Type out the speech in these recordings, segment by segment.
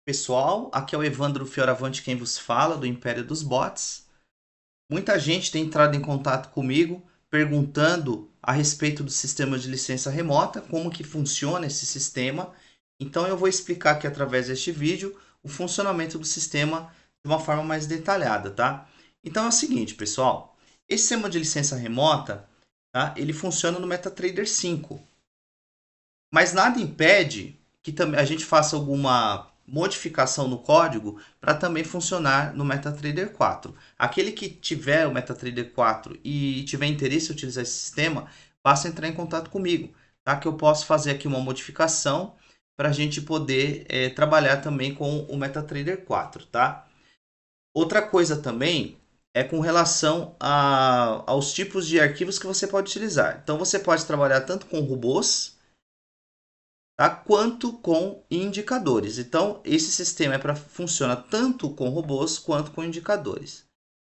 Pessoal, aqui é o Evandro Fioravante quem vos fala, do Império dos Bots. Muita gente tem entrado em contato comigo perguntando a respeito do sistema de licença remota, como que funciona esse sistema. Então eu vou explicar aqui através deste vídeo o funcionamento do sistema de uma forma mais detalhada, tá? Então é o seguinte, pessoal, esse sistema de licença remota, tá? Ele funciona no MetaTrader 5. Mas nada impede que a gente faça alguma modificação no código para também funcionar no MetaTrader 4. Aquele que tiver o MetaTrader 4 e tiver interesse em utilizar esse sistema, basta entrar em contato comigo, tá? Que eu posso fazer aqui uma modificação para a gente poder trabalhar também com o MetaTrader 4, tá? Outra coisa também é com relação aos tipos de arquivos que você pode utilizar. Então você pode trabalhar tanto com robôs, tá? Quanto com indicadores. Então, esse sistema funciona tanto com robôs quanto com indicadores,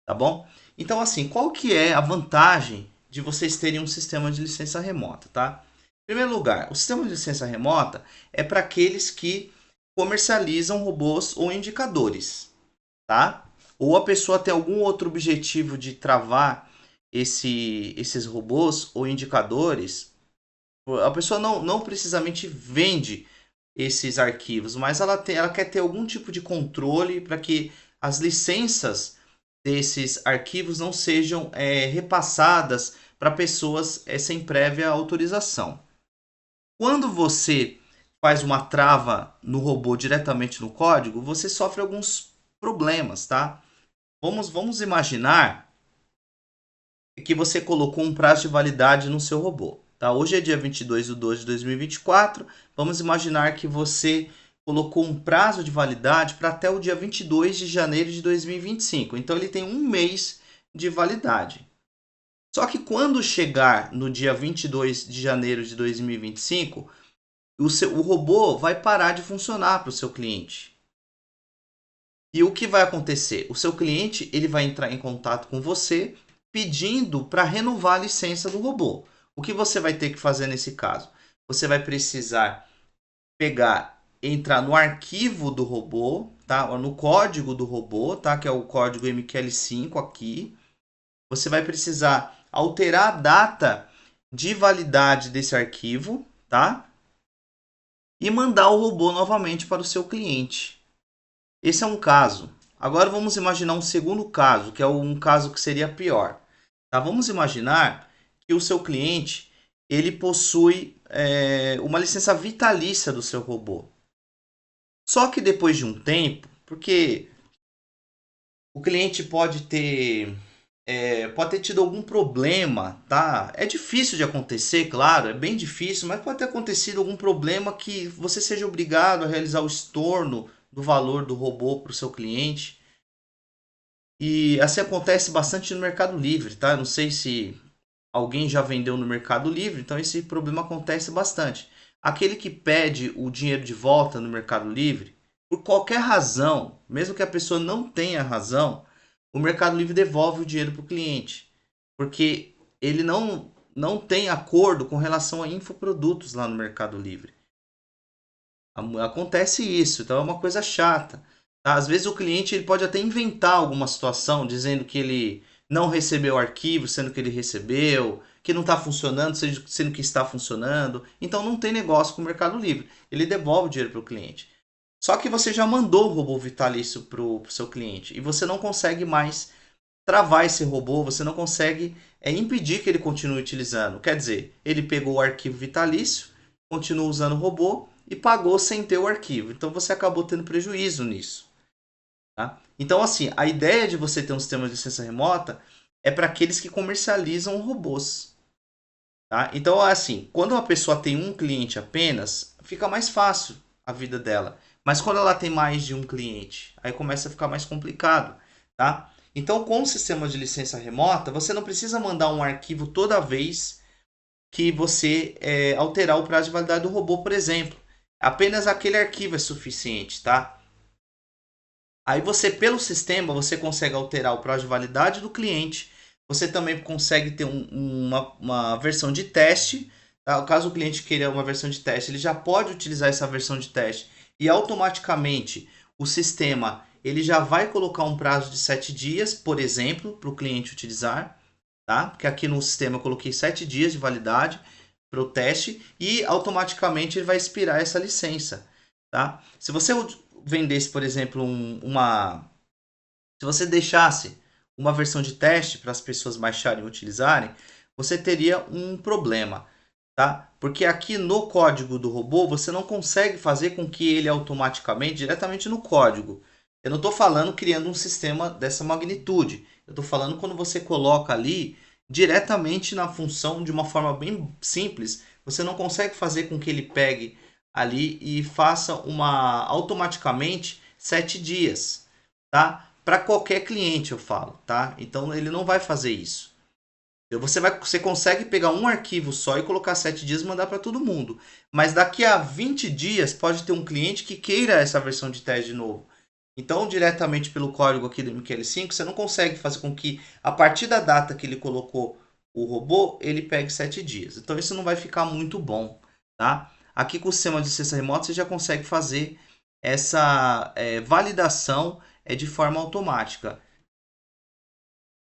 tá bom? Então, assim, qual que é a vantagem de vocês terem um sistema de licença remota, tá? Em primeiro lugar, o sistema de licença remota é para aqueles que comercializam robôs ou indicadores, tá? Ou a pessoa tem algum outro objetivo de travar esses robôs ou indicadores. A pessoa não precisamente vende esses arquivos, mas ela quer ter algum tipo de controle para que as licenças desses arquivos não sejam repassadas para pessoas sem prévia autorização. Quando você faz uma trava no robô diretamente no código, você sofre alguns problemas, tá? Vamos imaginar que você colocou um prazo de validade no seu robô. Tá? Hoje é dia 22/2/2024. Vamos imaginar que você colocou um prazo de validade para até o dia 22 de janeiro de 2025. Então ele tem um mês de validade. Só que quando chegar no dia 22 de janeiro de 2025, o robô vai parar de funcionar para o seu cliente. E o que vai acontecer? O seu cliente ele vai entrar em contato com você pedindo para renovar a licença do robô. O que você vai ter que fazer nesse caso? Você vai precisar entrar no arquivo do robô, tá? Ou no código do robô, tá? Que é o código MQL5 aqui. Você vai precisar alterar a data de validade desse arquivo, tá? E mandar o robô novamente para o seu cliente. Esse é um caso. Agora vamos imaginar um segundo caso, que é um caso que seria pior. Tá? Vamos imaginar que o seu cliente ele possui uma licença vitalícia do seu robô. Só que depois de um tempo, porque o cliente pode ter tido algum problema, tá? É difícil de acontecer, claro, é bem difícil, mas pode ter acontecido algum problema que você seja obrigado a realizar o estorno do valor do robô para o seu cliente. E assim acontece bastante no Mercado Livre, tá? Não sei se alguém já vendeu no Mercado Livre, então esse problema acontece bastante. Aquele que pede o dinheiro de volta no Mercado Livre, por qualquer razão, mesmo que a pessoa não tenha razão, o Mercado Livre devolve o dinheiro para o cliente, porque ele não tem acordo com relação a infoprodutos lá no Mercado Livre. Acontece isso, então é uma coisa chata. Tá? Às vezes o cliente ele pode até inventar alguma situação dizendo que ele não recebeu o arquivo, sendo que ele recebeu, que não está funcionando, sendo que está funcionando. Então não tem negócio com o Mercado Livre. Ele devolve o dinheiro para o cliente. Só que você já mandou o robô vitalício para o seu cliente e você não consegue mais travar esse robô, você não consegue impedir que ele continue utilizando. Quer dizer, ele pegou o arquivo vitalício, continua usando o robô e pagou sem ter o arquivo. Então você acabou tendo prejuízo nisso. Tá? Então, assim, a ideia de você ter um sistema de licença remota é para aqueles que comercializam robôs. Tá? Então, assim, quando uma pessoa tem um cliente apenas, fica mais fácil a vida dela. Mas quando ela tem mais de um cliente, aí começa a ficar mais complicado. Tá? Então, com o sistema de licença remota, você não precisa mandar um arquivo toda vez que você alterar o prazo de validade do robô, por exemplo. Apenas aquele arquivo é suficiente, tá? Aí você, pelo sistema, você consegue alterar o prazo de validade do cliente. Você também consegue ter uma versão de teste. Tá? Caso o cliente queira uma versão de teste, ele já pode utilizar essa versão de teste e automaticamente o sistema ele já vai colocar um prazo de 7 dias, por exemplo, para o cliente utilizar, tá? Porque aqui no sistema eu coloquei 7 dias de validade para o teste e automaticamente ele vai expirar essa licença, tá? Se você vendesse, por exemplo, se você deixasse uma versão de teste para as pessoas baixarem e utilizarem, você teria um problema, tá? Porque aqui no código do robô você não consegue fazer com que ele automaticamente, diretamente no código. Eu não estou falando criando um sistema dessa magnitude. Eu estou falando quando você coloca ali diretamente na função de uma forma bem simples. Você não consegue fazer com que ele pegue ali e faça automaticamente 7 dias, tá? Para qualquer cliente eu falo, tá? Então ele não vai fazer isso. Você consegue pegar um arquivo só e colocar 7 dias e mandar para todo mundo. Mas daqui a 20 dias pode ter um cliente que queira essa versão de teste de novo. Então, diretamente pelo código aqui do MQL5, você não consegue fazer com que, a partir da data que ele colocou o robô, ele pegue 7 dias. Então, isso não vai ficar muito bom, tá? Aqui com o sistema de licença remota, você já consegue fazer essa validação de forma automática.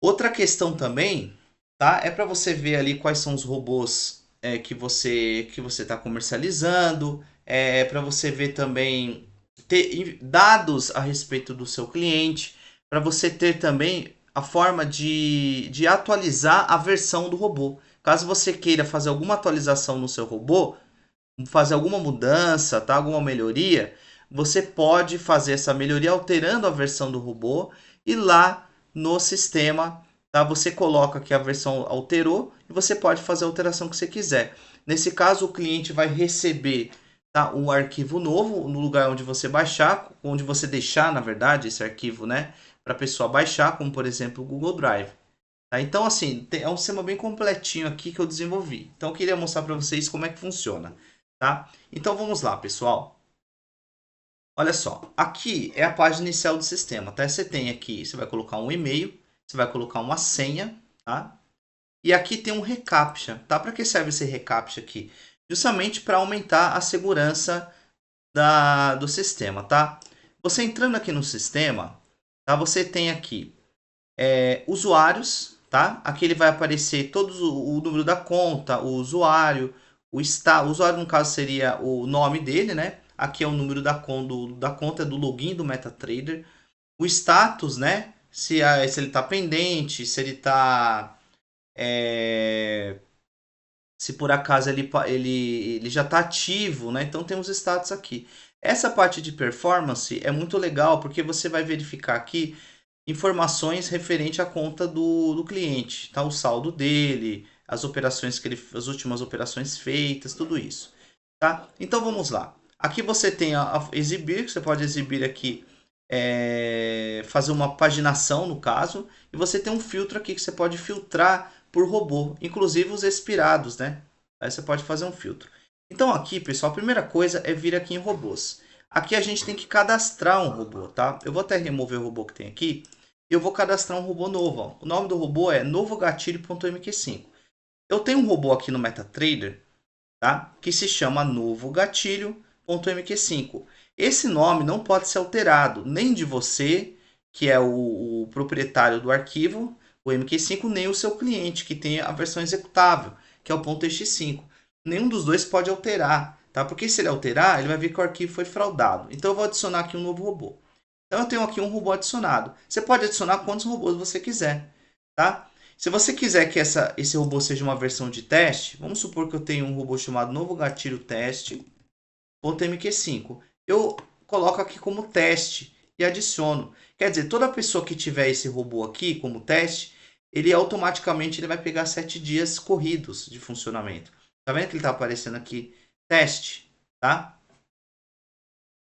Outra questão também, tá? É para você ver ali quais são os robôs que você está comercializando, para você ver também ter dados a respeito do seu cliente, para você ter também a forma de atualizar a versão do robô. Caso você queira fazer alguma atualização no seu robô, fazer alguma mudança, tá? Alguma melhoria, você pode fazer essa melhoria alterando a versão do robô e lá no sistema, tá? Você coloca que a versão alterou e você pode fazer a alteração que você quiser. Nesse caso, o cliente vai receber, tá, um arquivo novo no lugar onde você baixar, onde você deixar, na verdade, esse arquivo, né, para a pessoa baixar, como por exemplo o Google Drive. Tá? Então, assim, é um sistema bem completinho aqui que eu desenvolvi. Então, eu queria mostrar para vocês como é que funciona. Tá? Então, vamos lá, pessoal. Olha só, aqui é a página inicial do sistema, tá? Você tem aqui, você vai colocar um e-mail, você vai colocar uma senha, tá? E aqui tem um reCAPTCHA, tá? Para que serve esse reCAPTCHA aqui? Justamente para aumentar a segurança do sistema, tá? Você entrando aqui no sistema, tá? Você tem aqui usuários, tá? Aqui ele vai aparecer todos o número da conta, o usuário, o usuário no caso seria o nome dele, né? Aqui é o número da conta do login do MetaTrader. O status, né? Se ele está pendente, se ele está... se por acaso ele já está ativo, né? Então tem os status aqui. Essa parte de performance é muito legal porque você vai verificar aqui informações referente à conta do cliente, tá? O saldo dele, as operações as últimas operações feitas, tudo isso, tá? Então vamos lá. Aqui você tem a exibir, que você pode exibir aqui, fazer uma paginação no caso, e você tem um filtro aqui que você pode filtrar por robô, inclusive os expirados, né? Aí você pode fazer um filtro. Então aqui, pessoal, a primeira coisa é vir aqui em robôs. Aqui a gente tem que cadastrar um robô, tá? Eu vou até remover o robô que tem aqui. Eu vou cadastrar um robô novo. Ó. O nome do robô é novogatilho.mq5. Eu tenho um robô aqui no MetaTrader, tá? Que se chama novogatilho.mq5. Esse nome não pode ser alterado, nem de você, que é o proprietário do arquivo, o MQ5, nem o seu cliente, que tem a versão executável, que é o .ext5. Nenhum dos dois pode alterar, tá? Porque se ele alterar, ele vai ver que o arquivo foi fraudado. Então eu vou adicionar aqui um novo robô. Então eu tenho aqui um robô adicionado. Você pode adicionar quantos robôs você quiser, tá? Se você quiser que esse robô seja uma versão de teste, vamos supor que eu tenho um robô chamado novo gatilho teste.mq5. Eu coloco aqui como teste e adiciono. Quer dizer, toda pessoa que tiver esse robô aqui como teste, ele automaticamente vai pegar 7 dias corridos de funcionamento. Tá vendo que ele está aparecendo aqui? Teste, tá?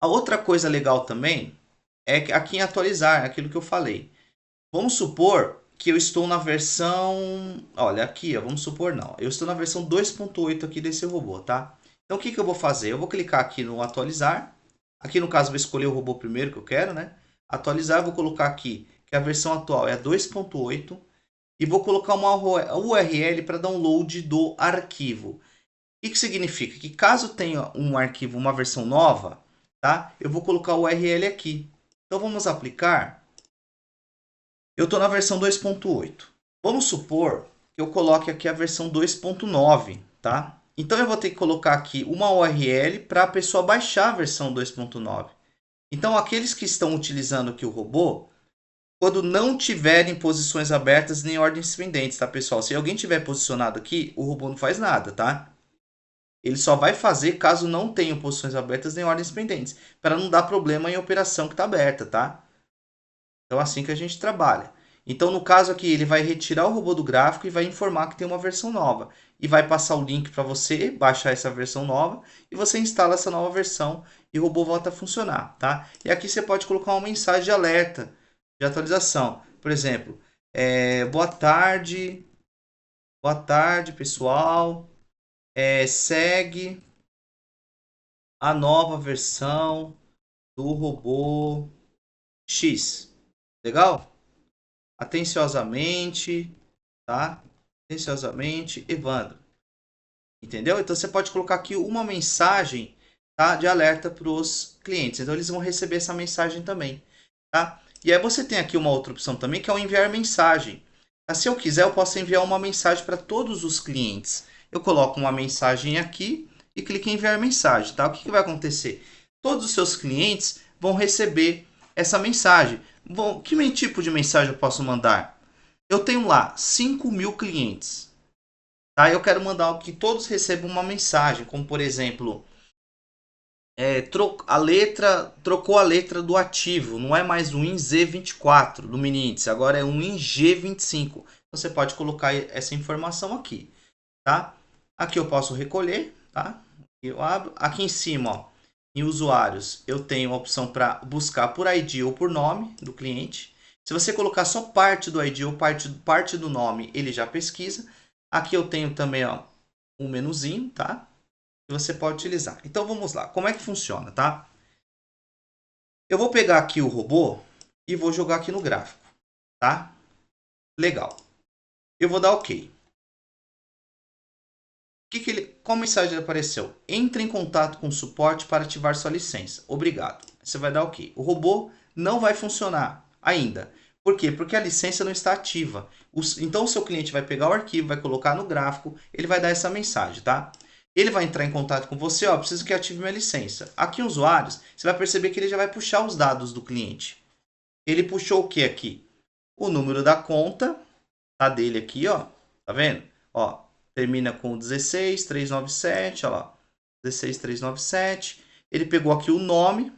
A outra coisa legal também é que aqui em atualizar, aquilo que eu falei. Vamos supor que eu estou na versão... Olha, aqui, ó, vamos supor não. Eu estou na versão 2.8 aqui desse robô, tá? Então, o que eu vou fazer? Eu vou clicar aqui no atualizar. Aqui, no caso, eu vou escolher o robô primeiro que eu quero, né? Atualizar, eu vou colocar aqui que a versão atual é a 2.8. E vou colocar uma URL para download do arquivo. O que significa? Que caso tenha um arquivo, uma versão nova, tá? Eu vou colocar o URL aqui. Então vamos aplicar. Eu estou na versão 2.8. Vamos supor que eu coloque aqui a versão 2.9, tá? Então eu vou ter que colocar aqui uma URL para a pessoa baixar a versão 2.9. Então aqueles que estão utilizando aqui o robô, quando não tiverem posições abertas nem ordens pendentes, tá, pessoal? Se alguém tiver posicionado aqui, o robô não faz nada, tá? Ele só vai fazer caso não tenha posições abertas nem ordens pendentes, para não dar problema em operação que está aberta, tá? Então assim que a gente trabalha. Então no caso aqui, ele vai retirar o robô do gráfico e vai informar que tem uma versão nova. E vai passar o link para você baixar essa versão nova e você instala essa nova versão e o robô volta a funcionar, tá? E aqui você pode colocar uma mensagem de alerta, de atualização. Por exemplo, boa tarde pessoal, segue a nova versão do robô X. Legal? Atenciosamente, tá? Atenciosamente, Evandro. Entendeu? Então você pode colocar aqui uma mensagem, tá, de alerta para os clientes. Então eles vão receber essa mensagem também, tá? E aí você tem aqui uma outra opção também, que é o enviar mensagem. Mas se eu quiser, eu posso enviar uma mensagem para todos os clientes. Eu coloco uma mensagem aqui e clico em enviar mensagem, tá? O que vai acontecer? Todos os seus clientes vão receber essa mensagem. Bom, que tipo de mensagem eu posso mandar? Eu tenho lá 5.000 clientes. Tá? Eu quero mandar que todos recebam uma mensagem, como por exemplo, trocou a letra do ativo, não é mais um INZ24 do mini índice, agora é um ING25. Você pode colocar essa informação aqui, tá? Aqui eu posso recolher, tá? Eu abro. Aqui em cima, ó, em usuários, eu tenho a opção para buscar por ID ou por nome do cliente. Se você colocar só parte do ID ou parte do nome, ele já pesquisa. Aqui eu tenho também, ó, um menuzinho, tá? Que você pode utilizar. Então vamos lá. Como é que funciona, tá? Eu vou pegar aqui o robô e vou jogar aqui no gráfico, tá? Legal. Eu vou dar OK. Qual mensagem apareceu? Entre em contato com o suporte para ativar sua licença. Obrigado. Você vai dar OK. O robô não vai funcionar ainda. Por quê? Porque a licença não está ativa. Então o seu cliente vai pegar o arquivo, vai colocar no gráfico, ele vai dar essa mensagem, tá? Ele vai entrar em contato com você, ó, preciso que ative minha licença. Aqui em usuários, você vai perceber que ele já vai puxar os dados do cliente. Ele puxou o que aqui? O número da conta, tá, dele aqui, ó. Tá vendo? Ó, termina com 16397, ó lá. 16397. Ele pegou aqui o nome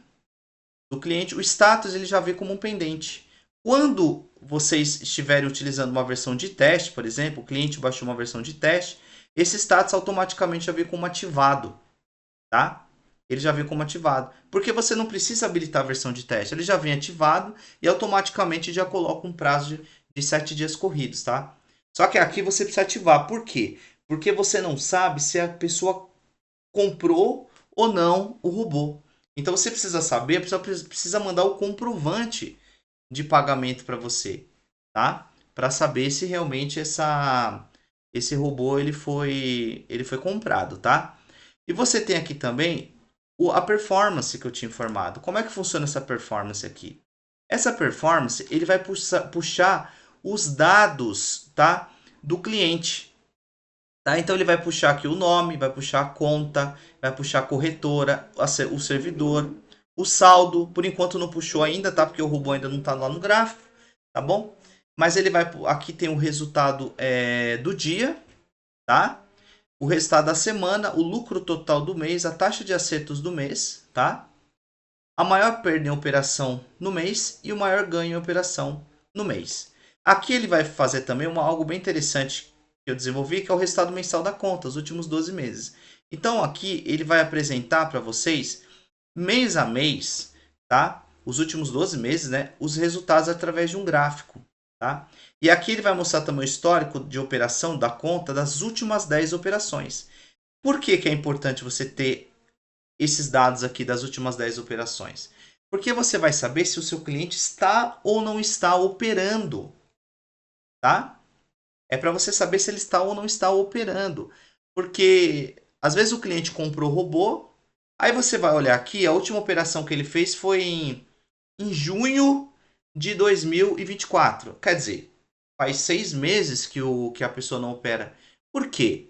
do cliente, o status ele já vê como um pendente. Quando vocês estiverem utilizando uma versão de teste, por exemplo, o cliente baixou uma versão de teste, esse status automaticamente já vê como ativado, tá? Ele já vem como ativado. Porque você não precisa habilitar a versão de teste, ele já vem ativado e automaticamente já coloca um prazo de 7 dias corridos, tá? Só que aqui você precisa ativar. Por quê? Porque você não sabe se a pessoa comprou ou não o robô. Então você precisa saber, a pessoa precisa mandar o comprovante de pagamento para você, tá? Para saber se realmente esse robô ele foi comprado, tá? E você tem aqui também a performance que eu tinha informado. Como é que funciona essa performance aqui? Essa performance ele vai puxar os dados, tá, do cliente. Tá? Então ele vai puxar aqui o nome, vai puxar a conta, vai puxar a corretora, o servidor, o saldo. Por enquanto não puxou ainda, tá? Porque o robô ainda não está lá no gráfico, tá bom? Mas ele vai, aqui tem o resultado do dia, tá? O resultado da semana, o lucro total do mês, a taxa de acertos do mês, tá? A maior perda em operação no mês e o maior ganho em operação no mês. Aqui ele vai fazer também algo bem interessante que eu desenvolvi, que é o resultado mensal da conta, os últimos 12 meses. Então aqui ele vai apresentar para vocês, mês a mês, tá? Os últimos 12 meses, né? Os resultados através de um gráfico, tá? E aqui ele vai mostrar também o histórico de operação da conta das últimas 10 operações. Por que é importante você ter esses dados aqui das últimas 10 operações? Porque você vai saber se o seu cliente está ou não está operando, tá? É para você saber se ele está ou não está operando. Porque às vezes o cliente comprou o robô, aí você vai olhar aqui, a última operação que ele fez foi em junho de 2024. Quer dizer, faz 6 meses que a pessoa não opera. Por quê?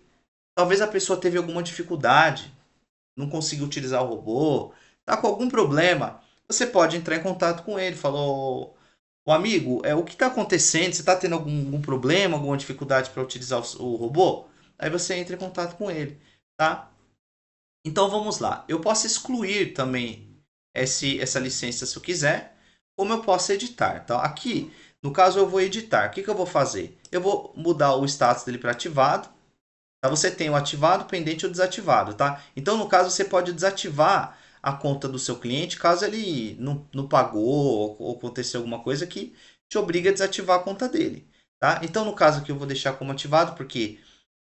Talvez a pessoa teve alguma dificuldade, não conseguiu utilizar o robô, tá com algum problema. Você pode entrar em contato com ele, falou, o amigo, o que está acontecendo? Você está tendo algum problema, alguma dificuldade para utilizar o robô? Aí você entra em contato com ele, tá? Então vamos lá. Eu posso excluir também essa licença se eu quiser, como eu posso editar. Então aqui, no caso, eu vou editar. O que eu vou fazer? Eu vou mudar o status dele para ativado. Tá? Você tem o ativado, pendente ou desativado, tá? Então no caso você pode desativar a conta do seu cliente caso ele não pagou ou aconteceu alguma coisa que te obriga a desativar a conta dele, tá? Então no caso aqui eu vou deixar como ativado porque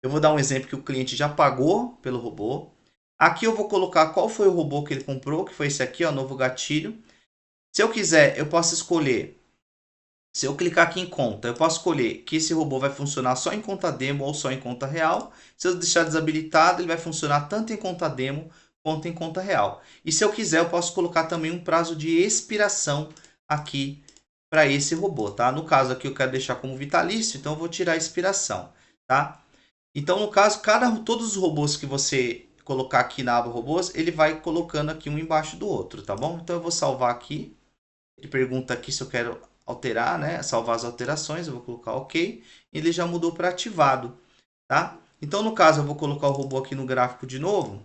eu vou dar um exemplo que o cliente já pagou pelo robô. Aqui eu vou colocar qual foi o robô que ele comprou, que foi esse aqui, ó, novo gatilho. Se eu quiser, eu posso escolher. Se eu clicar aqui em conta, eu posso escolher que esse robô vai funcionar só em conta demo ou só em conta real. Se eu deixar desabilitado, ele vai funcionar tanto em conta demo quanto em conta real. E se eu quiser, eu posso colocar também um prazo de expiração aqui para esse robô, tá? No caso aqui eu quero deixar como vitalício, então eu vou tirar a expiração, tá? Então, no caso, todos os robôs que você colocar aqui na aba robôs, ele vai colocando aqui um embaixo do outro, tá bom? Então, eu vou salvar aqui. Ele pergunta aqui se eu quero alterar, né? Salvar as alterações, eu vou colocar OK. Ele já mudou para ativado, tá? Então, no caso, eu vou colocar o robô aqui no gráfico de novo,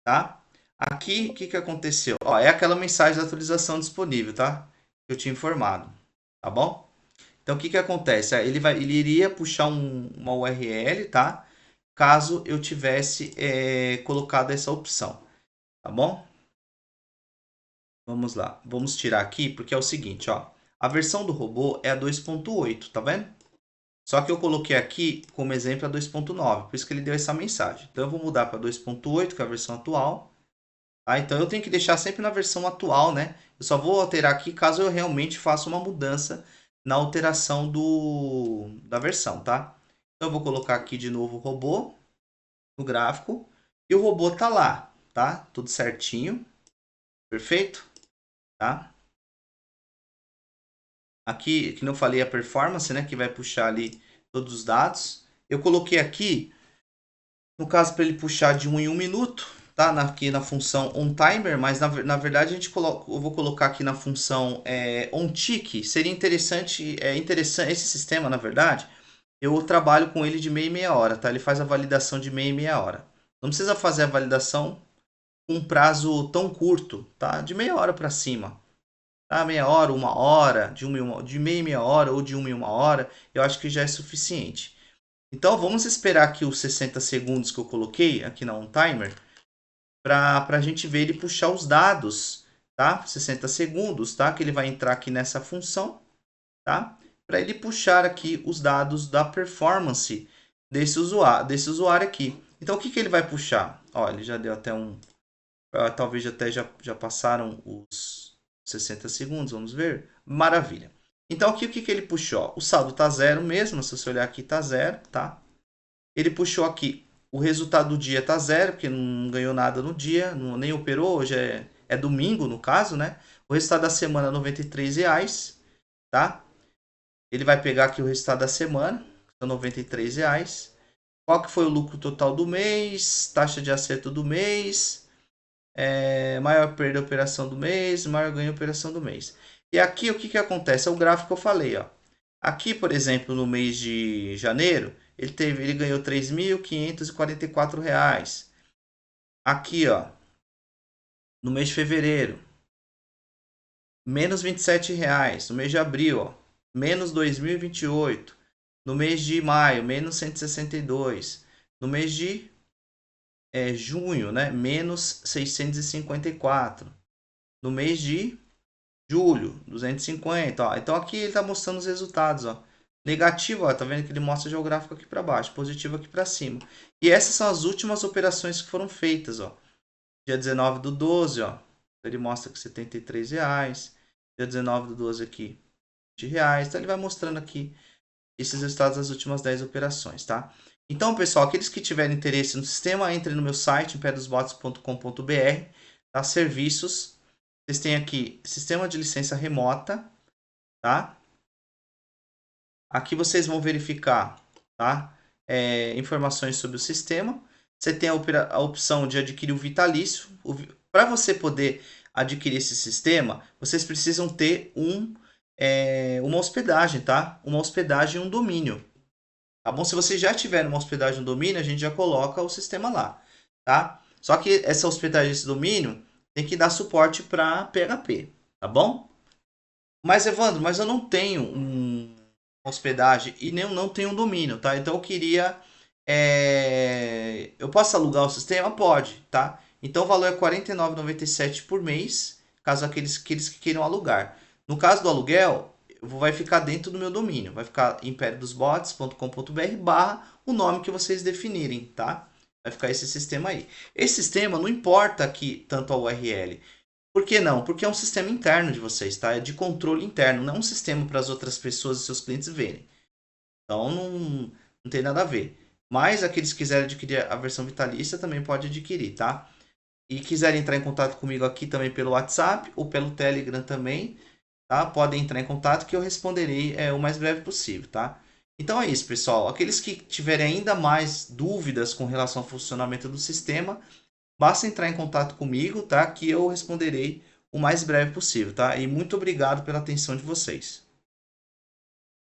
tá? Aqui, o que aconteceu? Ó, é aquela mensagem de atualização disponível, tá? Que eu tinha informado, tá bom? Então, o que acontece? Ele iria puxar uma URL, tá? Caso eu tivesse colocado essa opção, tá bom? Vamos lá, vamos tirar aqui, porque é o seguinte, ó. A versão do robô é a 2.8, tá vendo? Só que eu coloquei aqui como exemplo a 2.9, por isso que ele deu essa mensagem. Então eu vou mudar para 2.8, que é a versão atual. Tá? Então eu tenho que deixar sempre na versão atual, né? Eu só vou alterar aqui caso eu realmente faça uma mudança na alteração da versão, tá? Então eu vou colocar aqui de novo o robô no gráfico e o robô tá lá, tá? Tudo certinho, perfeito, tá? Aqui, que não falei, a performance, né? Que vai puxar ali todos os dados. Eu coloquei aqui, no caso, para ele puxar de 1 em 1 minuto, tá? Aqui na função onTimer, mas na verdade eu vou colocar aqui na função onTick. Seria interessante, interessante esse sistema, na verdade. Eu trabalho com ele de meia e meia hora, tá? Ele faz a validação de meia e meia hora. Não precisa fazer a validação com um prazo tão curto, tá? De meia hora para cima. Tá? Meia hora, uma hora, de meia e meia hora ou de 1 em 1 hora, eu acho que já é suficiente. Então vamos esperar aqui os 60 segundos que eu coloquei aqui na OnTimer para a gente ver ele puxar os dados, tá? 60 segundos, tá? Que ele vai entrar aqui nessa função, tá? Para ele puxar aqui os dados da performance desse usuário aqui. Então o que ele vai puxar? Ó, ele já deu até talvez até já passaram os 60 segundos, vamos ver. Maravilha. Então aqui o que ele puxou? O saldo está zero mesmo, se você olhar aqui está zero, tá? Ele puxou aqui, o resultado do dia está zero, porque não ganhou nada no dia, nem operou, hoje é domingo no caso, né? O resultado da semana é R$ 93, tá? Ele vai pegar aqui o resultado da semana, são R$ 93. Qual que foi o lucro total do mês, taxa de acerto do mês, maior perda da operação do mês, maior ganho da operação do mês. E aqui o que acontece? É o gráfico que eu falei, ó. Aqui, por exemplo, no mês de janeiro, ele ganhou R$ 3.544. Aqui, ó, no mês de fevereiro, menos R$ 27. No mês de abril, ó, menos 2.028. No mês de maio, menos 162. No mês de junho, né, menos 654. No mês de julho, 250. Ó. Então aqui ele está mostrando os resultados. Ó. Negativo, ó, tá vendo que ele mostra geográfico aqui para baixo, positivo aqui para cima. E essas são as últimas operações que foram feitas. Ó. Dia 19 do 12, ó, ele mostra que R$ 73. Dia 19 do 12 aqui, R$20. Então ele vai mostrando aqui esses resultados das últimas 10 operações, tá? Então, pessoal, aqueles que tiverem interesse no sistema, entrem no meu site, imperiodosbots.com.br, tá? Serviços. Vocês têm aqui sistema de licença remota, tá? Aqui vocês vão verificar, tá? Informações sobre o sistema. Você tem a opção de adquirir o vitalício. Para você poder adquirir esse sistema, vocês precisam ter uma hospedagem, tá? Uma hospedagem e um domínio. Tá bom? Se você já tiver uma hospedagem e um domínio, a gente já coloca o sistema lá, tá? Só que essa hospedagem e esse domínio tem que dar suporte para PHP, tá bom? Mas, Evandro, mas eu não tenho uma hospedagem e nem não tenho um domínio, tá? Então eu queria. Eu posso alugar o sistema? Pode, tá? Então o valor é R$ 49,97 por mês, caso aqueles que queiram alugar. No caso do aluguel, vai ficar dentro do meu domínio. Vai ficar imperiodosbots.com.br barra o nome que vocês definirem, tá? Vai ficar esse sistema aí. Esse sistema não importa aqui tanto a URL. Por que não? Porque é um sistema interno de vocês, tá? É de controle interno, não é um sistema para as outras pessoas e seus clientes verem. Então não tem nada a ver. Mas aqueles que quiserem adquirir a versão vitalícia também pode adquirir, tá? E quiserem entrar em contato comigo aqui também pelo WhatsApp ou pelo Telegram também, tá? Podem entrar em contato que eu responderei o mais breve possível, tá? Então é isso, pessoal. Aqueles que tiverem ainda mais dúvidas com relação ao funcionamento do sistema, basta entrar em contato comigo, tá? Que eu responderei o mais breve possível, tá? E muito obrigado pela atenção de vocês.